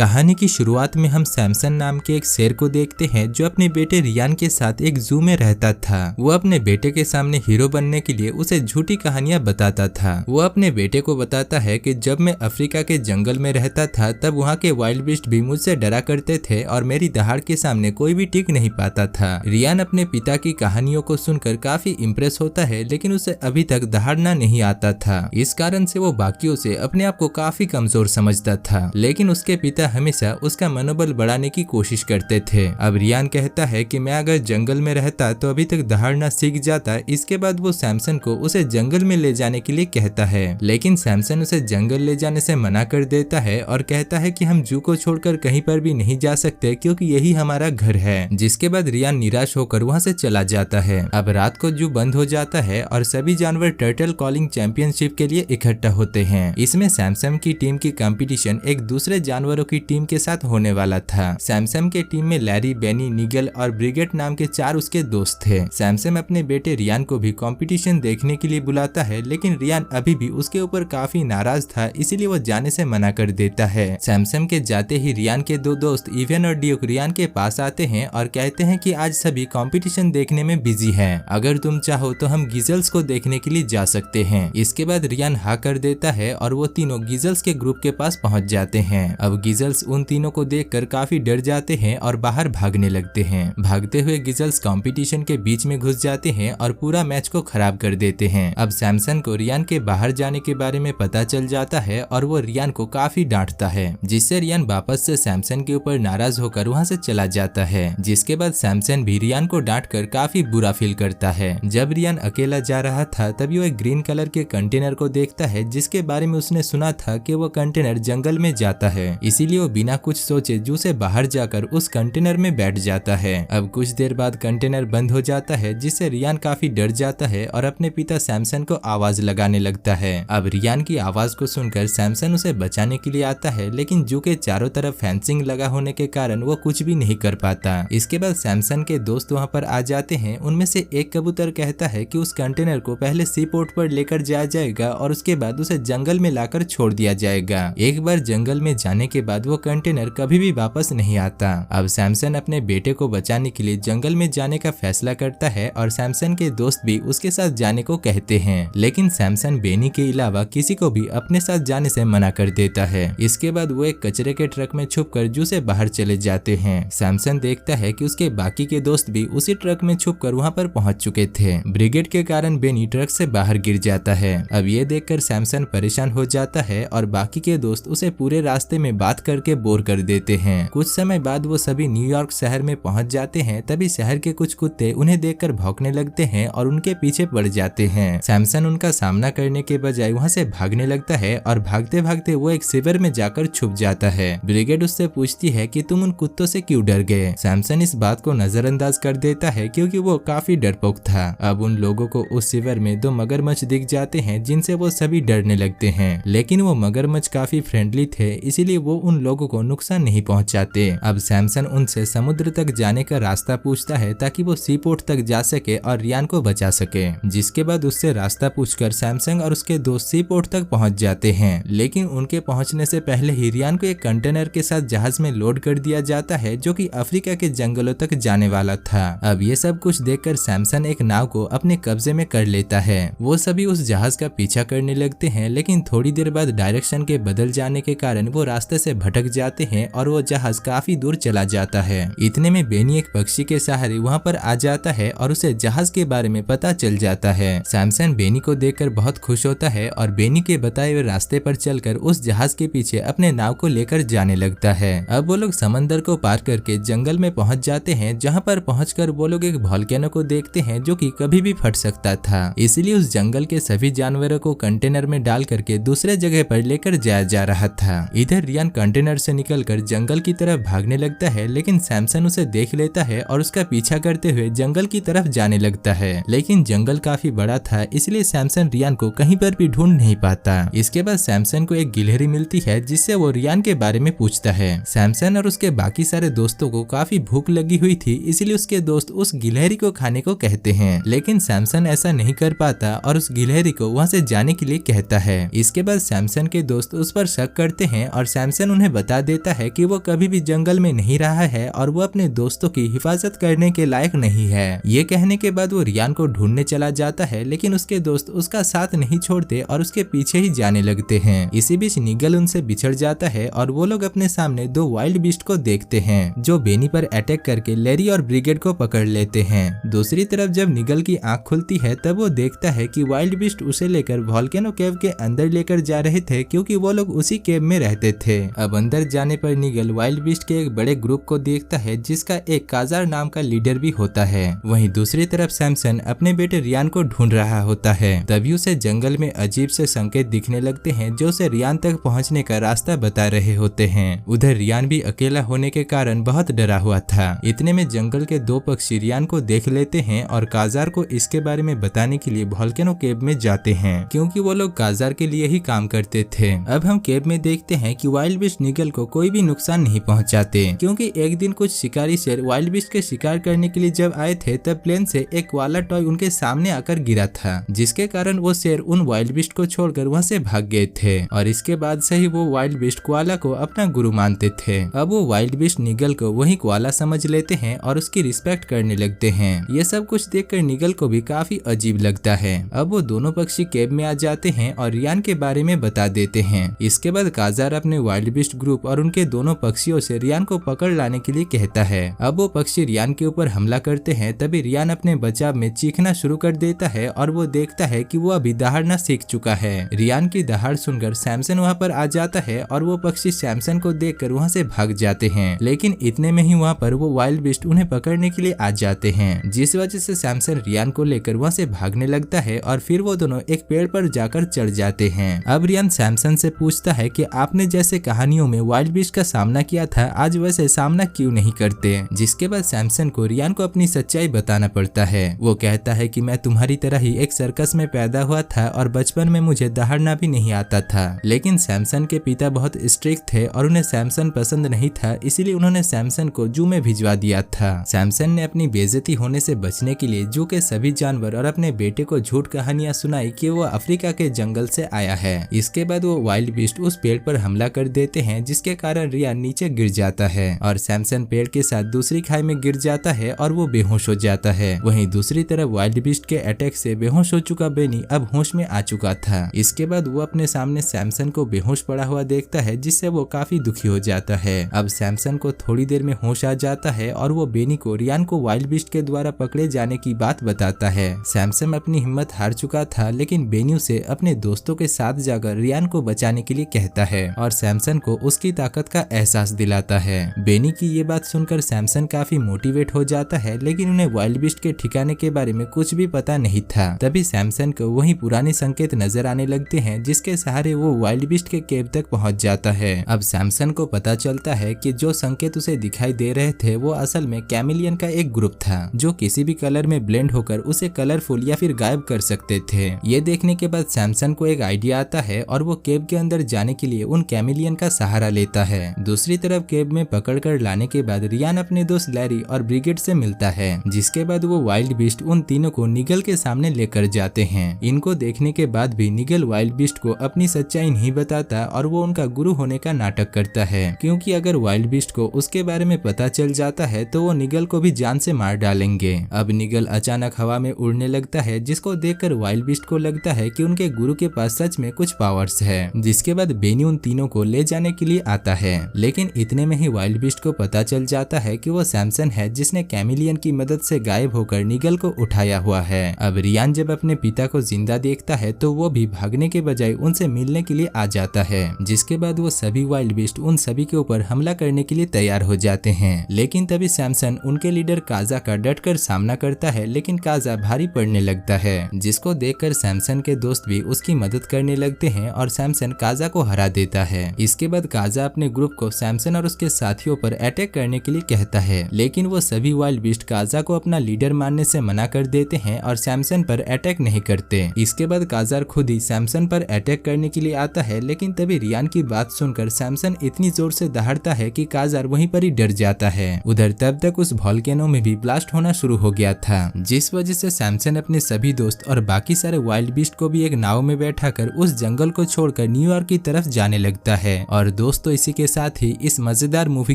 कहानी की शुरुआत में हम सैमसन नाम के एक शेर को देखते हैं जो अपने बेटे रियान के साथ एक जू में रहता था। वो अपने बेटे के सामने हीरो बनने के लिए उसे झूठी कहानियां बताता था। वो अपने बेटे को बताता है कि जब मैं अफ्रीका के जंगल में रहता था तब वहाँ के वाइल्ड बीस्ट भी मुझसे डरा करते थे और मेरी दहाड़ के सामने कोई भी टिक नहीं पाता था। रियान अपने पिता की कहानियों को सुनकर काफी इम्प्रेस होता है, लेकिन उसे अभी तक दहाड़ना नहीं आता था। इस कारण से वो बाकियों से अपने आप को काफी कमजोर समझता था, लेकिन उसके पिता हमेशा उसका मनोबल बढ़ाने की कोशिश करते थे। अब रियान कहता है कि मैं अगर जंगल में रहता तो अभी तक दहाड़ना सीख जाता। इसके बाद वो सैमसन को उसे जंगल में ले जाने के लिए कहता है, लेकिन सैमसन उसे जंगल ले जाने से मना कर देता है और कहता है कि हम जू को छोड़कर कहीं पर भी नहीं जा सकते क्योंकि यही हमारा घर है। जिसके बाद रियान निराश होकर वहाँ से चला जाता है। अब रात को जू बंद हो जाता है और सभी जानवर टर्टल कॉलिंग चैंपियनशिप के लिए इकट्ठा होते हैं। इसमें सैमसन की टीम की कंपटीशन एक दूसरे जानवरों की टीम के साथ होने वाला था। सैमसन के टीम में लैरी, बेनी, निगल और ब्रिगेड नाम के 4 उसके दोस्त थे। सैमसन अपने बेटे रियान को भी कंपटीशन देखने के लिए बुलाता है, लेकिन रियान अभी भी उसके ऊपर काफी नाराज था, इसीलिए वो जाने से मना कर देता है। सैमसन के जाते ही रियान के 2 दोस्त इवन और ड्यूक रियान के पास आते हैं और कहते हैं कि आज सभी कंपटीशन देखने में बिजी हैं। अगर तुम चाहो तो हम गिजल्स को देखने के लिए जा सकते हैं। इसके बाद रियान हाँ कर देता है और वो तीनों गिजल्स के ग्रुप के पास पहुंच जाते हैं। अब गिजल्स उन तीनों को देखकर काफी डर जाते हैं और बाहर भागने लगते हैं। भागते हुए गिजल्स कंपटीशन के बीच में घुस जाते हैं और पूरा मैच को खराब कर देते हैं। अब सैमसन को रियान के बाहर जाने के बारे में पता चल जाता है और वो रियान को काफी डांटता है, जिससे रियान वापस से सैमसन के ऊपर नाराज होकर वहाँ से चला जाता है। जिसके बाद सैमसन भी रियान को डांट कर काफी बुरा फील करता है। जब रियान अकेला जा रहा था तभी वो एक ग्रीन कलर के कंटेनर को देखता है, जिसके बारे में उसने सुना था कि वो कंटेनर जंगल में जाता है। इसीलिए वो बिना कुछ सोचे जू से बाहर जाकर उस कंटेनर में बैठ जाता है। अब कुछ देर बाद कंटेनर बंद हो जाता है, जिससे रियान काफी डर जाता है और अपने पिता सैमसन को आवाज लगाने लगता है। अब रियान की आवाज को सुनकर सैमसन उसे बचाने के लिए आता है, लेकिन जू के चारों तरफ फेंसिंग लगा होने के कारण वो कुछ भी नहीं कर पाता। इसके बाद सैमसन के दोस्त वहाँ पर आ जाते हैं। उनमें से एक कबूतर कहता है कि उस कंटेनर को पहले सी पोर्ट पर लेकर जाया जाएगा और उसके बाद उसे जंगल में लाकर छोड़ दिया जाएगा। एक बार जंगल में जाने के बाद वो कंटेनर कभी भी वापस नहीं आता। अब सैमसन अपने बेटे को बचाने के लिए जंगल में जाने का फैसला करता है और सैमसन के दोस्त भी उसके साथ जाने को कहते हैं, लेकिन सैमसन बेनी के अलावा किसी को भी अपने साथ जाने से मना कर देता है। इसके बाद वो एक कचरे के ट्रक में छुपकर जू से बाहर चले जाते हैं। सैमसन देखता है कि उसके बाकी के दोस्त भी उसी ट्रक में छुपकर वहाँ पर पहुँच चुके थे। ब्रिगेड के कारण बेनी ट्रक से बाहर गिर जाता है। अब ये देखकर सैमसन परेशान हो जाता है और बाकी के दोस्त उसे पूरे रास्ते में बात करके बोर कर देते हैं। कुछ समय बाद वो सभी न्यूयॉर्क शहर में पहुंच जाते हैं। तभी शहर के कुछ कुत्ते उन्हें देखकर भौंकने लगते हैं और उनके पीछे पड़ जाते हैं। सैमसन उनका सामना करने के बजाय वहां से भागने लगता है और भागते भागते वो एक शिविर में जाकर छुप जाता है। ब्रिगेड उससे पूछती है कि तुम उन कुत्तों से क्यों डर गए। सैमसन इस बात को नजरअंदाज कर देता है क्योंकि वो काफी डरपोक था। अब उन लोगों को उस शिविर में 2 मगरमच्छ दिख जाते हैं, जिनसे वो सभी डरने लगते हैं, लेकिन वो मगरमच्छ काफी फ्रेंडली थे, इसीलिए वो उन लोगों को नुकसान नहीं पहुंचाते। अब सैमसन उनसे समुद्र तक जाने का रास्ता पूछता है ताकि वो सी पोर्ट तक जा सके और रियान को बचा सके। जिसके बाद उससे रास्ता पूछकर सैमसन और उसके दोस्त सी पोर्ट तक पहुंच जाते हैं, लेकिन उनके पहुंचने से पहले ही रियान को एक कंटेनर के साथ जहाज में लोड कर दिया जाता है, जो कि अफ्रीका के जंगलों तक जाने वाला था। अब ये सब कुछ देखकर सैमसन एक नाव को अपने कब्जे में कर लेता है। वो सभी उस जहाज का पीछा करने लगते हैं, लेकिन थोड़ी देर बाद डायरेक्शन के बदल जाने के कारण वो रास्ते से भटक जाते हैं और वो जहाज काफी दूर चला जाता है। इतने में बेनी एक पक्षी के सहारे वहाँ पर आ जाता है और उसे जहाज के बारे में पता चल जाता है। सैमसन बेनी को देखकर बहुत खुश होता है और बेनी के बताए हुए रास्ते पर चलकर उस जहाज के पीछे अपने नाव को लेकर जाने लगता है। अब वो लोग समंदर को पार करके जंगल में पहुँच जाते हैं, जहाँ पर पहुँचकर वो लोग एक वोल्केनो को देखते हैं जो कि कभी भी फट सकता था। इसलिए उस जंगल के सभी जानवरों को कंटेनर में डाल करके दूसरे जगह पर लेकर जाया जा रहा था। इधर रियान कंटेनर से निकलकर जंगल की तरफ भागने लगता है, लेकिन सैमसन उसे देख लेता है और उसका पीछा करते हुए जंगल की तरफ जाने लगता है। लेकिन जंगल काफी बड़ा था, इसलिए सैमसन रियान को कहीं पर भी ढूंढ नहीं पाता। इसके बाद सैमसन को एक गिलहरी मिलती है, जिससे वो रियान के बारे में पूछता है। सैमसन और उसके बाकी सारे दोस्तों को काफी भूख लगी हुई थी, इसलिए उसके दोस्त उस गिलहरी को खाने को कहते हैं, लेकिन सैमसन ऐसा नहीं कर पाता और उस गिलहरी को वहाँ से जाने के लिए कहता है। इसके बाद सैमसन के दोस्त उस पर शक करते हैं और सैमसन उन्हें उन्हें बता देता है कि वो कभी भी जंगल में नहीं रहा है और वो अपने दोस्तों की हिफाजत करने के लायक नहीं है। ये कहने के बाद वो रियान को ढूंढने चला जाता है, लेकिन उसके दोस्त उसका साथ नहीं छोड़ते और उसके पीछे ही जाने लगते हैं। इसी बीच निगल उनसे बिछड़ जाता है और वो लोग अपने सामने दो वाइल्ड बीस्ट को देखते हैं जो बेनी पर अटैक करके लैरी और ब्रिगेड को पकड़ लेते हैं। दूसरी तरफ जब निगल की आंख खुलती है तब वो देखता है कि वाइल्ड बीस्ट उसे लेकर वोल्केनो केव के अंदर लेकर जा रहे थे, क्योंकि वो लोग उसी केव में रहते थे। अब अंदर जाने पर निगल वाइल्ड बीस्ट के एक बड़े ग्रुप को देखता है जिसका एक काजार नाम का लीडर भी होता है। वहीं दूसरी तरफ सैमसन अपने बेटे रियान को ढूंढ रहा होता है। तभी उसे जंगल में अजीब से संकेत दिखने लगते हैं जो उसे रियान तक पहुंचने का रास्ता बता रहे होते हैं। उधर रियान भी अकेला होने के कारण बहुत डरा हुआ था। इतने में जंगल के दो पक्षी रियान को देख लेते हैं और काजार को इसके बारे में बताने के लिए वोल्केनो केव में जाते हैं, क्योंकि वो लोग काजार के लिए ही काम करते थे। अब हम केव में देखते हैं कि वाइल्ड बीस्ट निगल को कोई भी नुकसान नहीं पहुंचाते, क्योंकि एक दिन कुछ शिकारी शेर वाइल्ड बीस्ट के शिकार करने के लिए जब आए थे तब प्लेन से एक वाला टॉय उनके सामने आकर गिरा था, जिसके कारण वो शेर उन वाइल्ड बीस्ट को छोड़कर वहाँ से भाग गए थे और इसके बाद से ही वो वाइल्ड बीस्ट कोआला को अपना गुरु मानते थे। अब वो वाइल्ड बीस्ट निगल को वही कोआला समझ लेते हैं और उसकी रिस्पेक्ट करने लगते हैं। ये सब कुछ देखकर निगल को भी काफी अजीब लगता है। अब वो दोनों पक्षी केव में आ जाते हैं और रियान के बारे में बता देते हैं। इसके बाद काजार अपने वाइल्ड बीस्ट ग्रुप और उनके दोनों पक्षियों से रियान को पकड़ लाने के लिए कहता है। अब वो पक्षी रियान के ऊपर हमला करते हैं, तभी रियान अपने बचाव में चीखना शुरू कर देता है और वो देखता है कि वो अभी दहाड़ना सीख चुका है। रियान की दहाड़ सुनकर सैमसन वहाँ पर आ जाता है और वो पक्षी सैमसन को देखकर वहाँ से भाग जाते हैं, लेकिन इतने में ही वहाँ पर वो वाइल्ड बीस्ट उन्हें पकड़ने के लिए आ जाते हैं, जिस वजह से सैमसन रियान को लेकर वहाँ से भागने लगता है और फिर वो दोनों एक पेड़ पर जाकर चढ़ जाते हैं। अब रियान सैमसन से पूछता है कि आपने जैसे कहानियों में वाइल्ड बीस्ट का सामना किया था, आज वैसे सामना क्यों नहीं करते? जिसके बाद सैमसन को रियान को अपनी सच्चाई बताना पड़ता है। वो कहता है कि मैं तुम्हारी तरह ही एक सर्कस में पैदा हुआ था और बचपन में मुझे दहाड़ना भी नहीं आता था, लेकिन सैमसन के पिता बहुत स्ट्रिक्ट थे और उन्हें सैमसन पसंद नहीं था, इसीलिए उन्होंने सैमसन को जू में भिजवा दिया था। सैमसन ने अपनी बेइज्जती होने से बचने के लिए जू के सभी जानवर और अपने बेटे को झूठ कहानियां सुनाई कि वो अफ्रीका के जंगल से आया है। इसके बाद वो वाइल्ड बीस्ट उस पेड़ पर हमला कर देते हैं, जिसके कारण रियान नीचे गिर जाता है और सैमसन पेड़ के साथ दूसरी खाई में गिर जाता है और वो बेहोश हो जाता है। वहीं दूसरी तरफ वाइल्ड बीस्ट के अटैक से बेहोश हो चुका बेनी अब होश में आ चुका था। इसके बाद वो अपने सामने सैमसन को बेहोश पड़ा हुआ देखता है, जिससे वो काफी दुखी हो जाता है। अब सैमसन को थोड़ी देर में होश आ जाता है और वो बेनी को रियान को वाइल्ड बीस्ट के द्वारा पकड़े जाने की बात बताता है। सैमसन अपनी हिम्मत हार चुका था, लेकिन बेनी उसे अपने दोस्तों के साथ जाकर रियान को बचाने के लिए कहता है और सैमसन को उसकी ताकत का एहसास दिलाता है। बेनी की ये बात सुनकर सैमसन काफी मोटिवेट हो जाता है, लेकिन उन्हें वाइल्ड बीस्ट के ठिकाने के बारे में कुछ भी पता नहीं था। तभी सैमसन को वही पुराने संकेत नजर आने लगते हैं, जिसके सहारे वो वाइल्ड बीस्ट के केव तक पहुंच जाता है। अब सैमसन को पता चलता है कि जो संकेत उसे दिखाई दे रहे थे वो असल में कैमिलियन का एक ग्रुप था, जो किसी भी कलर में ब्लेंड होकर उसे कलरफुल या फिर गायब कर सकते थे। ये देखने के बाद सैमसन को एक आइडिया आता है और वो केव के अंदर जाने के लिए उन कैमिलियन का सहारा लेता है। दूसरी तरफ केव में पकड़कर लाने के बाद रियान अपने दोस्त लैरी और ब्रिगेड से मिलता है, जिसके बाद वो वाइल्ड बीस्ट उन तीनों को निगल के सामने लेकर जाते हैं। इनको देखने के बाद भी निगल वाइल्ड बीस्ट को अपनी सच्चाई नहीं बताता और वो उनका गुरु होने का नाटक करता है, क्योंकि अगर वाइल्ड बीस्ट को उसके बारे में पता चल जाता है तो वो निगल को भी जान से मार डालेंगे। अब निगल अचानक हवा में उड़ने लगता है, जिसको देखकर वाइल्ड बीस्ट को लगता है कि उनके गुरु के पास सच में कुछ पावर्स है। जिसके बाद बेनी उन तीनों को ले जाने के लिए आता है, लेकिन इतने में ही वाइल्ड बीस्ट को पता चल जाता है कि वो सैमसन है जिसने कैमिलियन की मदद से गायब होकर निगल को उठाया हुआ है। अब रियान जब अपने पिता को जिंदा देखता है तो वो भी भागने के बजाय उनसे मिलने के लिए आ जाता है, जिसके बाद वो सभी वाइल्ड बीस्ट उन सभी के ऊपर हमला करने के लिए तैयार हो जाते हैं। लेकिन तभी सैमसन उनके लीडर काजा का डटकर सामना करता है, लेकिन काजा भारी पड़ने लगता है, जिसको देखकर सैमसन के दोस्त भी उसकी मदद करने लगते हैं और सैमसन काजा को हरा देता है। इसके बाद काजा अपने ग्रुप को सैमसन और उसके साथियों पर अटैक करने के लिए कहता है, लेकिन वो सभी वाइल्ड बीस्ट काजा को अपना लीडर मानने से मना कर देते हैं और सैमसन पर अटैक नहीं करते। इसके बाद काजार खुद ही सैमसन पर अटैक करने के लिए आता है, लेकिन तभी रियान की बात सुनकर सैमसन इतनी जोर से दहाड़ता है कि काजार वहीं पर ही डर जाता है। उधर तब तक उस वोल्केनो में भी ब्लास्ट होना शुरू हो गया था, जिस वजह से सैमसन अपने सभी दोस्त और बाकी सारे वाइल्ड बीस्ट को भी एक नाव में बैठाकर उस जंगल को छोड़कर न्यूयॉर्क की तरफ जाने लगता है और और दोस्तों इसी के साथ ही इस मजेदार मूवी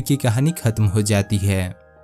की कहानी खत्म हो जाती है।